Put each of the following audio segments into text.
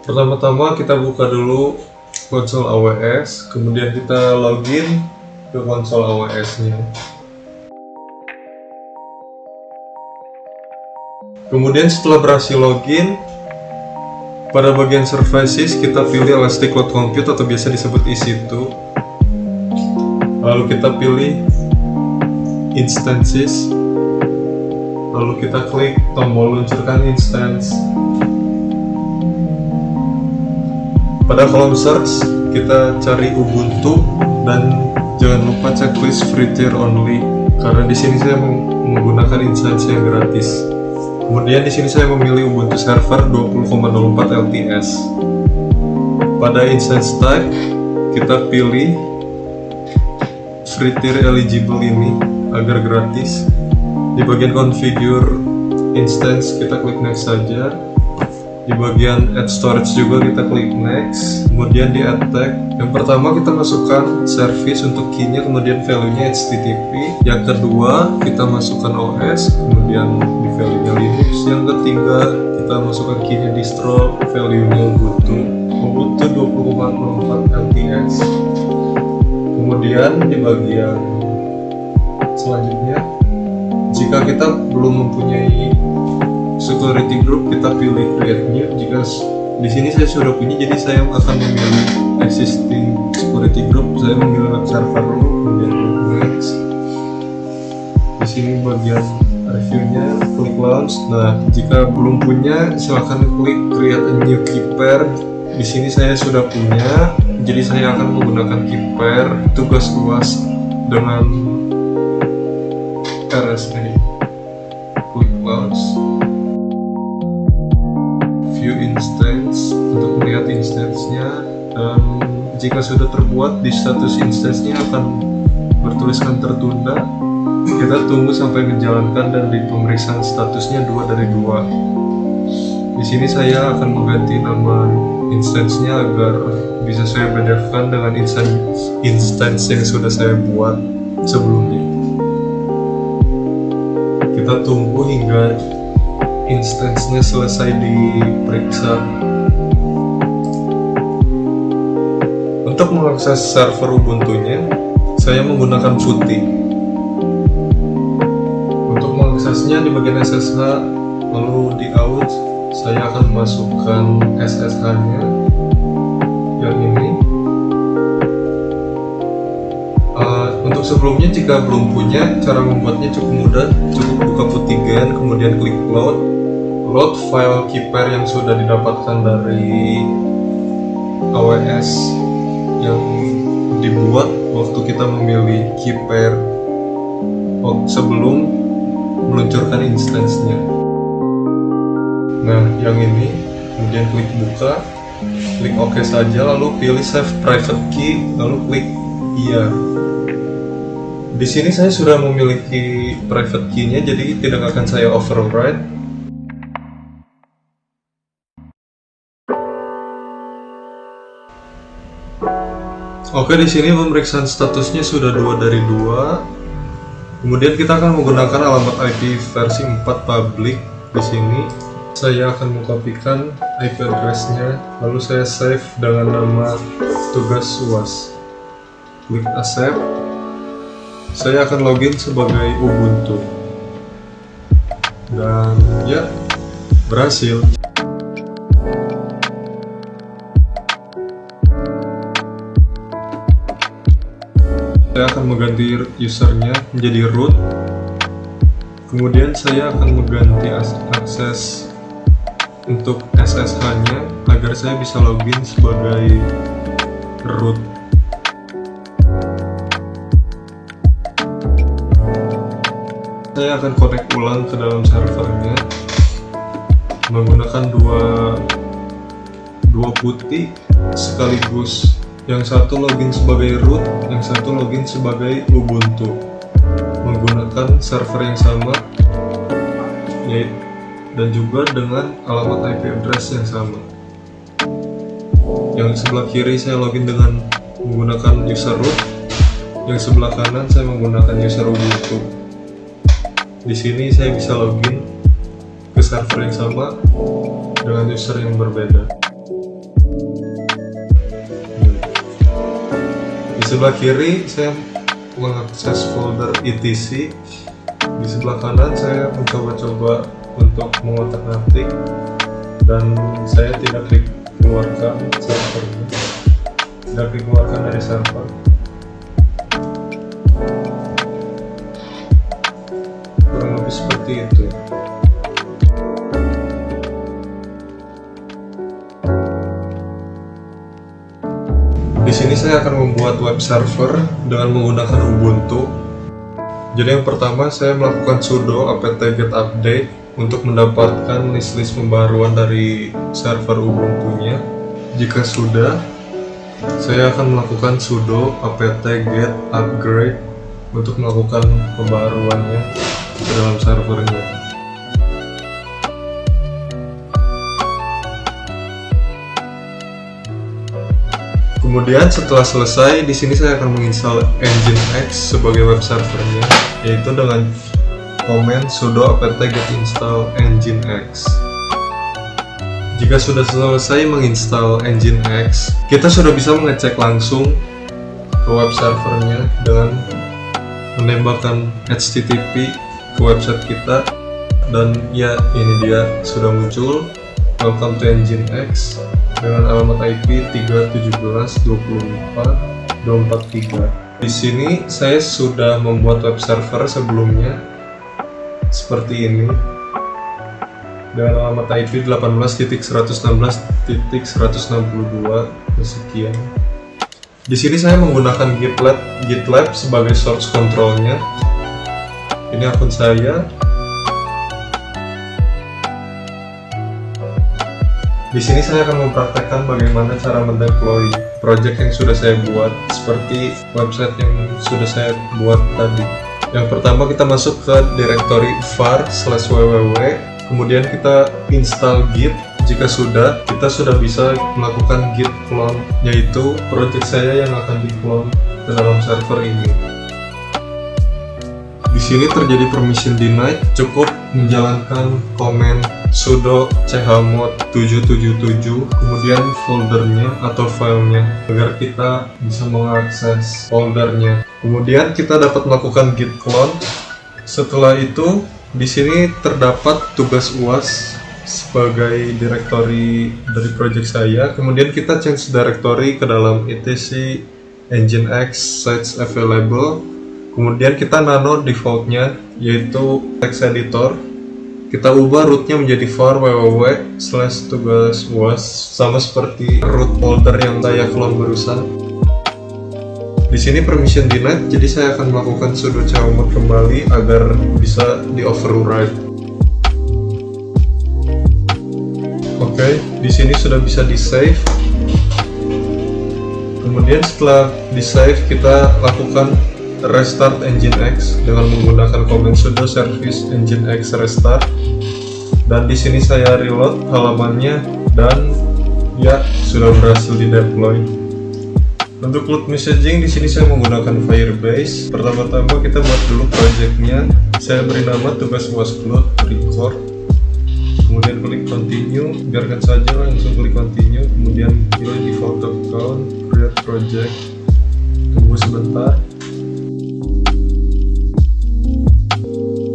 Pertama-tama kita buka dulu konsol AWS, kemudian kita login ke konsol AWS-nya. Kemudian setelah berhasil login, pada bagian services kita pilih Elastic Cloud Compute atau biasa disebut EC2. Lalu kita pilih Instances. Lalu kita klik tombol luncurkan instance. Pada kolom search kita cari Ubuntu dan jangan lupa checklist free tier only karena di sini saya menggunakan instance yang gratis. Kemudian di sini saya memilih Ubuntu Server 20.04 LTS. Pada instance type kita pilih free tier eligible ini agar gratis. Di bagian configure instance kita klik next saja. Di bagian add storage juga kita klik next. Kemudian di add tag, yang pertama kita masukkan service untuk key-nya, kemudian value-nya HTTP. Yang kedua kita masukkan OS, kemudian di value-nya Linux. Yang ketiga kita masukkan key-nya distro, value-nya Ubuntu 20.04 LTS. Kemudian di bagian selanjutnya, jika kita belum mempunyai security group, kita pilih create new. Jika di sini saya sudah punya, jadi saya akan memilih existing security group. Saya memilih web server dulu, kemudian next. Di sini bagian reviewnya, klik launch. Nah, jika belum punya, silahkan klik create a new key pair. Di sini saya sudah punya, jadi saya akan menggunakan key pair tugas luas dengan RSA. Klik launch, view instance untuk melihat instance-nya, dan jika sudah terbuat di status instance-nya akan bertuliskan tertunda. Kita tunggu sampai menjalankan dan di pemeriksaan statusnya 2 dari 2. Di sini saya akan mengganti nama instance-nya agar bisa saya bedakan dengan instance yang sudah saya buat sebelumnya. Kita tunggu hingga instance-nya selesai diperiksa. Untuk mengakses server Ubuntu-nya, saya menggunakan PuTTY. Untuk mengaksesnya di bagian SSH, lalu di out, saya akan masukkan SSH-nya yang ini. Untuk sebelumnya, jika belum punya, cara membuatnya cukup mudah. Cukup buka PuTTY, kemudian klik load file key pair yang sudah didapatkan dari AWS yang dibuat waktu kita memilih key pair sebelum meluncurkan instance-nya. Nah, yang ini, kemudian klik buka, klik OK saja, lalu pilih save private key, lalu klik iya. Di sini saya sudah memiliki private key-nya, jadi tidak akan saya override. Oke, di sini pemeriksaan statusnya sudah 2 dari 2. Kemudian kita akan menggunakan alamat IP versi 4 public. Di sini saya akan mengkopikan IP address-nya, lalu saya save dengan nama tugas UAS. Klik accept. Saya akan login sebagai Ubuntu. Dan ya, berhasil. Saya akan mengganti usernya menjadi root. Kemudian saya akan mengganti akses untuk SSH-nya agar saya bisa login sebagai root. Saya akan connect ulang ke dalam servernya menggunakan dua PuTTY sekaligus. Yang satu login sebagai root, yang satu login sebagai Ubuntu menggunakan server yang sama dan juga dengan alamat IP address yang sama. Yang sebelah kiri saya login dengan menggunakan user root, yang sebelah kanan saya menggunakan user Ubuntu. Di sini saya bisa login ke server yang sama dengan user yang berbeda. sebelah kiri saya mengakses folder etc. Di sebelah kanan saya mencoba-coba untuk mengotak-atik, dan saya tidak klik keluarkan servernya, tidak dikeluarkan dari server. Kurang lebih seperti itu. Di sini saya akan membuat web server dengan menggunakan Ubuntu. Jadi yang pertama saya melakukan sudo apt-get update untuk mendapatkan list-list pembaruan dari server Ubuntu-nya. Jika sudah, saya akan melakukan sudo apt-get upgrade untuk melakukan pembaruannya ke dalam servernya. Kemudian setelah selesai, di sini saya akan menginstal Nginx sebagai web servernya, yaitu dengan komen sudo apt-get install Nginx. Jika sudah selesai menginstal Nginx, kita sudah bisa mengecek langsung ke web servernya dengan menembakkan HTTP ke website kita, dan ya, ini dia sudah muncul. Welcome to Nginx dengan alamat IP 317.24.243. Di sini saya sudah membuat web server sebelumnya seperti ini dengan alamat IP 18.116.162 sekian. Di sini saya menggunakan GitLab sebagai source controlnya. Ini akun saya. Di sini saya akan mempraktekkan bagaimana cara mendeploy project yang sudah saya buat, seperti website yang sudah saya buat tadi. Yang pertama kita masuk ke directory var/www, kemudian kita install git. Jika sudah, kita sudah bisa melakukan git clone, yaitu project saya yang akan di-clone ke dalam server ini. Di sini terjadi permission denied, cukup menjalankan komen sudo chmod 777, kemudian foldernya atau filenya, agar kita bisa mengakses foldernya. Kemudian kita dapat melakukan git clone. Setelah itu, di sini terdapat tugas UAS sebagai directory dari project saya. Kemudian kita change directory ke dalam etc nginx sites available. Kemudian kita nano defaultnya, yaitu text editor. Kita ubah rootnya menjadi var www/tugas UAS, sama seperti root folder yang saya clone barusan. Di sini permission denied, jadi saya akan melakukan sudo chmod kembali agar bisa di override. Oke, di sini sudah bisa di save. Kemudian setelah di save, kita lakukan restart Nginx dengan menggunakan command sudo service Nginx restart. Dan di sini saya reload halamannya, dan ya, sudah berhasil di deploy. Untuk load messaging, di sini saya menggunakan Firebase. Pertama-tama kita buat dulu projectnya. Saya beri nama tugas UAS upload record. Kemudian klik continue, biarkan saja, langsung klik continue. Kemudian pilih default account, create project. Tunggu sebentar.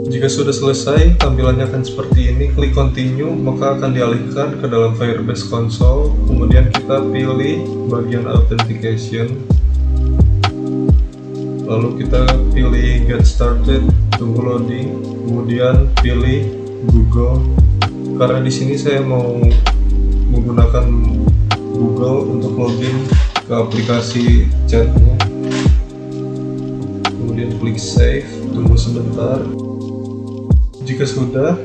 Jika sudah selesai, tampilannya akan seperti ini. Klik continue, maka akan dialihkan ke dalam Firebase console. Kemudian kita pilih bagian authentication. Lalu kita pilih get started, tunggu loading. Kemudian pilih Google. Karena di sini saya mau menggunakan Google untuk login ke aplikasi chatnya. Kemudian klik save, tunggu sebentar. Jika sudah,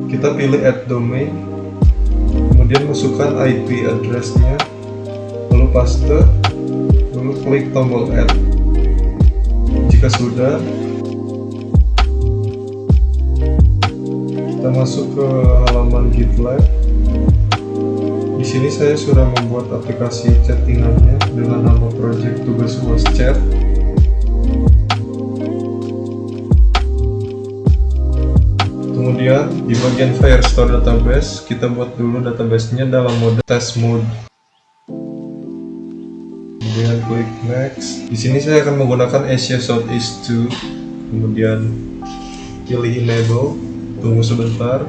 kita pilih add domain, kemudian masukkan IP address-nya, lalu paste, lalu klik tombol add. Jika sudah, kita masuk ke halaman GitLab. Di sini saya sudah membuat aplikasi chattingannya dengan nama project tugas UAS chat. Kemudian di bagian Firestore database, kita buat dulu databasenya dalam mode test mode. Kemudian kemudian klik next. Di sini saya akan menggunakan Asia Southeast 2, kemudian pilih enable, tunggu sebentar.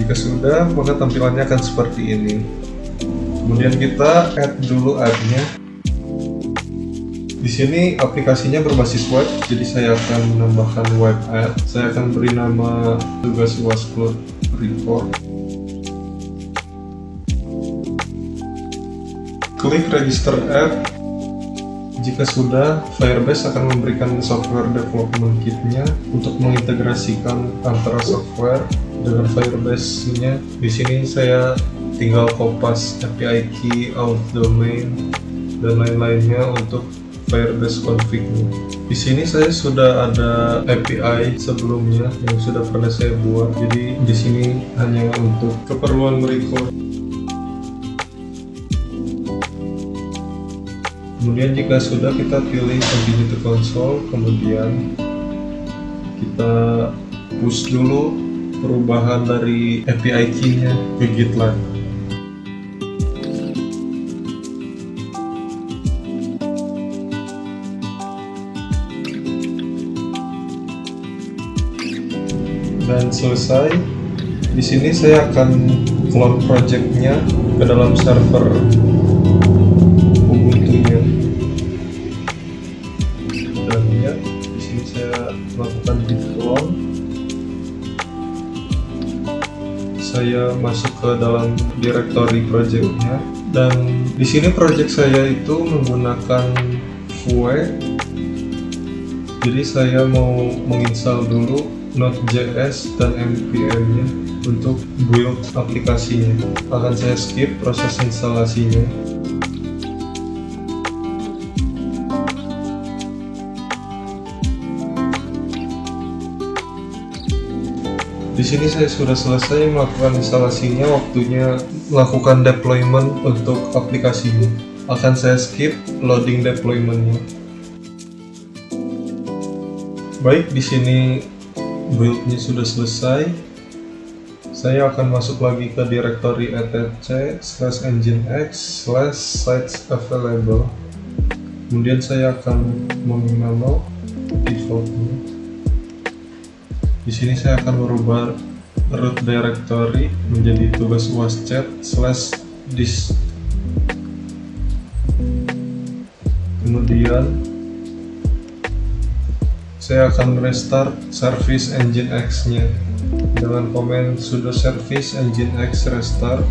Jika sudah, maka tampilannya akan seperti ini. Kemudian kita add dulu ad-nya. Di sini aplikasinya berbasis web, jadi saya akan menambahkan web ad. Saya akan beri nama tugas UAS Cloud Report. Klik register ad. Jika sudah, Firebase akan memberikan software development kit-nya untuk mengintegrasikan antara software dengan Firebase-nya. Di sini saya tinggal kopas API key, auth domain, dan lain-lainnya untuk Firebase config-nya. Di sini saya sudah ada API sebelumnya yang sudah pernah saya buat. Jadi di sini hanya untuk keperluan record. Kemudian jika sudah, kita pilih continue to console, kemudian kita push dulu perubahan dari API key-nya ke GitLab. Dan selesai. Di sini saya akan clone project-nya ke dalam server Ubuntu-nya. Dan ya, di sini saya melakukan git clone. Saya masuk ke dalam directory project-nya, dan di sini project saya itu menggunakan Vue. Jadi saya mau menginstal dulu Node.js dan npm-nya untuk build aplikasinya. Akan saya skip proses instalasinya. Di sini saya sudah selesai melakukan instalasinya, waktunya melakukan deployment untuk aplikasinya. Akan saya skip loading deployment-nya. Baik, di sini build-nya sudah selesai. Saya akan masuk lagi ke directory etc/nginx/sites available. Kemudian saya akan mengenal default-nya. Di sini saya akan merubah root directory menjadi tugas UAS chat/dis. Kemudian saya akan restart service nginx-nya dengan komen sudo service nginx restart.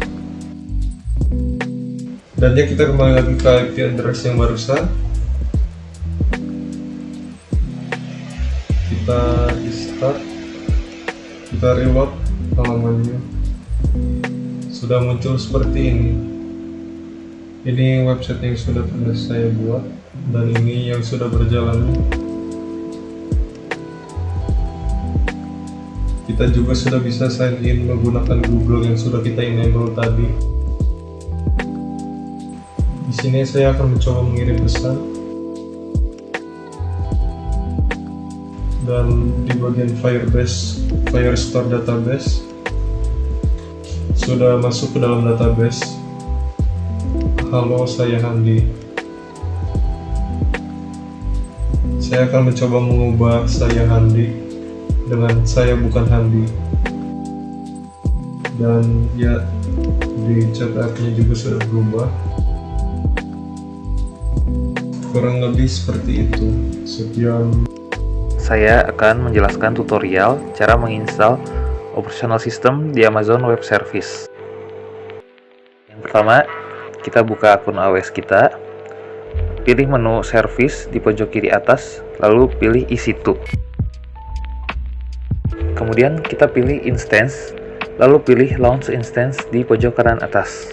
Dan ya, kita kembali lagi ke IP address yang barusan. Kita restart. Kita reload halamannya. Sudah muncul seperti ini. Ini website yang sudah pernah saya buat, dan ini yang sudah berjalan. Kita juga sudah bisa sign in menggunakan Google yang sudah kita enable tadi. Di sini saya akan mencoba mengirim pesan. Dan di bagian Firestore database sudah masuk ke dalam database. Halo, saya Handi. Saya akan mencoba mengubah saya Handi dengan saya bukan Handi. Dan ya, di chat app-nya juga sudah berubah. Kurang lebih seperti itu. Sekian. Saya akan menjelaskan tutorial cara menginstal operational system di Amazon Web Service. Yang pertama, kita buka akun AWS kita, pilih menu Service di pojok kiri atas, lalu pilih EC2. Kemudian kita pilih Instance, lalu pilih Launch Instance di pojok kanan atas.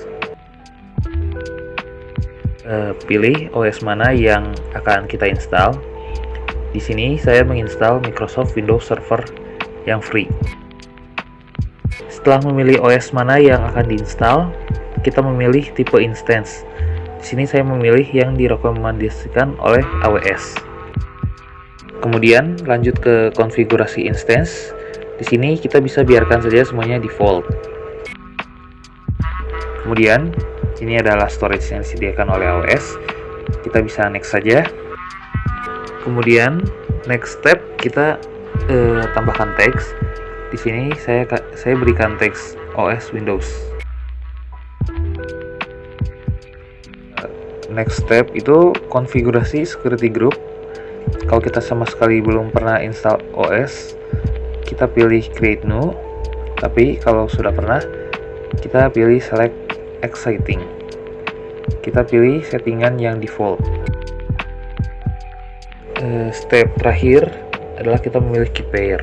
Pilih OS mana yang akan kita install. Di sini saya menginstal Microsoft Windows Server yang free. Setelah memilih OS mana yang akan diinstal, kita memilih tipe instance. Di sini saya memilih yang direkomendasikan oleh AWS. Kemudian lanjut ke konfigurasi instance. Di sini kita bisa biarkan saja semuanya default. Kemudian ini adalah storage yang disediakan oleh AWS. Kita bisa next saja. Kemudian next step kita tambahkan teks. Di sini saya berikan teks OS Windows. Next step itu konfigurasi security group. Kalau kita sama sekali belum pernah install OS, kita pilih create new. Tapi kalau sudah pernah, kita pilih select exciting. Kita pilih settingan yang default. Step terakhir adalah kita memilih key pair.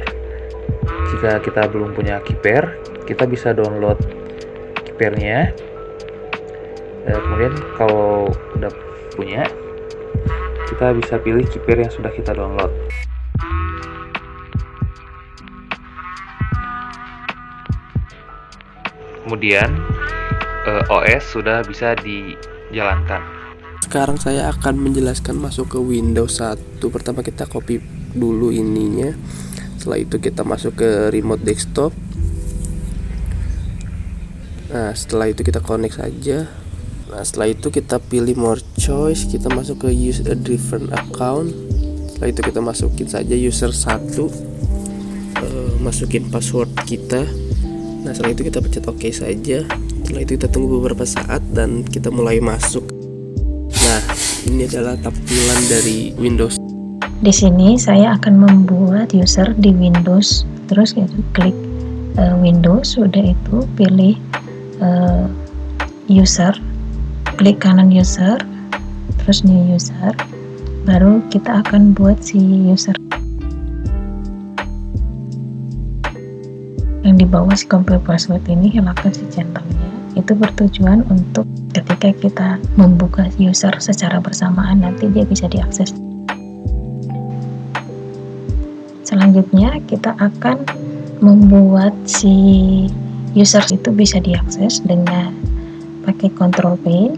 Jika kita belum punya key pair, kita bisa download key pairnya. Kemudian kalau udah punya, kita bisa pilih key pair yang sudah kita download. Kemudian OS sudah bisa dijalankan. Sekarang saya akan menjelaskan masuk ke Windows 1. Pertama kita copy dulu ininya. Setelah itu kita masuk ke remote desktop. Nah, setelah itu kita connect saja. Nah, setelah itu kita pilih more choice, kita masuk ke use a different account. Setelah itu kita masukin saja user 1, masukin password kita. Nah, setelah itu kita pencet OK saja. Setelah itu kita tunggu beberapa saat dan kita mulai masuk. Nah, ini adalah tampilan dari Windows. Di sini saya akan membuat user di Windows. Terus kita klik Windows, sudah itu pilih user, klik kanan user, terus new user, baru kita akan buat si user yang di bawah si compare password ini. Hilangkan si centangnya. Itu bertujuan untuk ketika kita membuka user secara bersamaan, nanti dia bisa diakses. Selanjutnya kita akan membuat si user itu bisa diakses dengan pakai control P.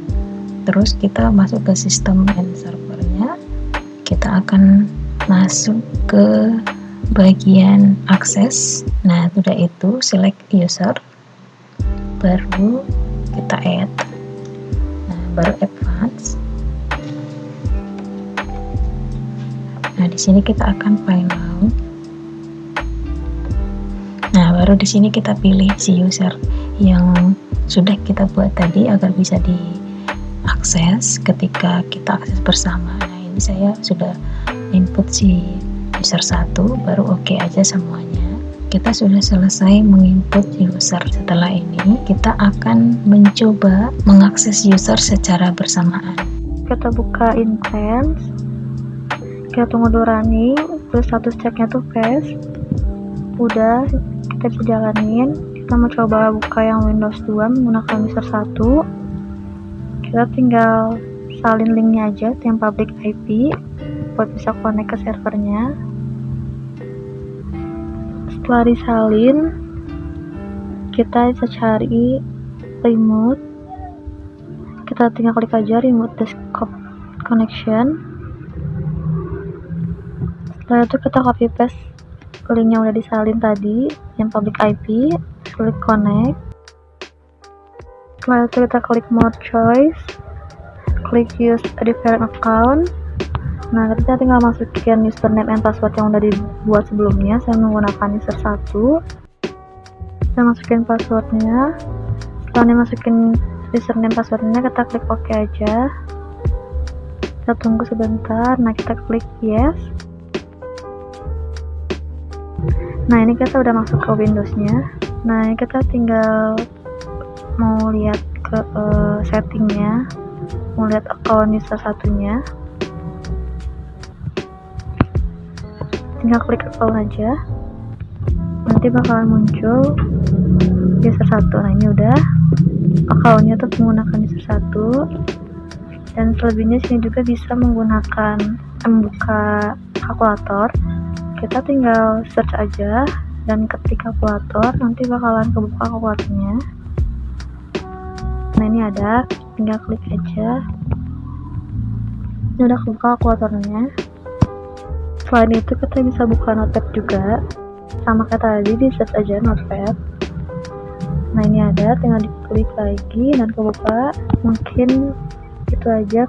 Terus kita masuk ke sistem and servernya. Kita akan masuk ke bagian akses. Nah, sudah itu select user, baru kita add. Nah, baru advance. Nah, di sini kita akan find out. Nah, baru di sini kita pilih si user yang sudah kita buat tadi agar bisa diakses ketika kita akses bersama. Nah, ini saya sudah input si user 1, baru oke aja semuanya. Kita sudah selesai menginput user. Setelah ini kita akan mencoba mengakses user secara bersamaan. Kita buka instance, kita tunggu dulu running, terus status checknya tuh pass. Udah, kita bisa jalanin. Kita mau coba buka yang Windows 2 menggunakan user 1. Kita tinggal salin linknya aja, yang public IP buat bisa connect ke servernya. Setelah disalin, kita bisa cari remote. Kita tinggal klik aja remote desktop connection. Setelah itu kita copy paste link yang udah disalin tadi, yang public IP, klik connect. Setelah itu kita klik more choice, klik use a different account. Nah, kita tinggal masukin username and password yang udah dibuat sebelumnya. Saya menggunakan user 1. Kita masukin passwordnya. Setelah dimasukin username passwordnya, kita klik OK aja. Kita tunggu sebentar. Nah, kita klik yes. Nah, ini kita udah masuk ke Windows-nya. Nah, ini kita tinggal mau lihat ke settingnya, mau lihat account user satunya. Tinggal klik account aja, nanti bakalan muncul user 1. Nah, ini udah accountnya tuh menggunakan user 1, dan selebihnya sini juga bisa menggunakan membuka kalkulator. Kita tinggal search aja dan ketik kalkulator, nanti bakalan kebuka kalkulatornya. Nah, ini ada, tinggal klik aja. Ini udah kebuka kalkulatornya. Selain itu kita bisa buka notepad juga. sama kayak tadi, di search aja Notepad. Nah ini ada, tinggal diklik lagi dan kebuka. Mungkin itu aja.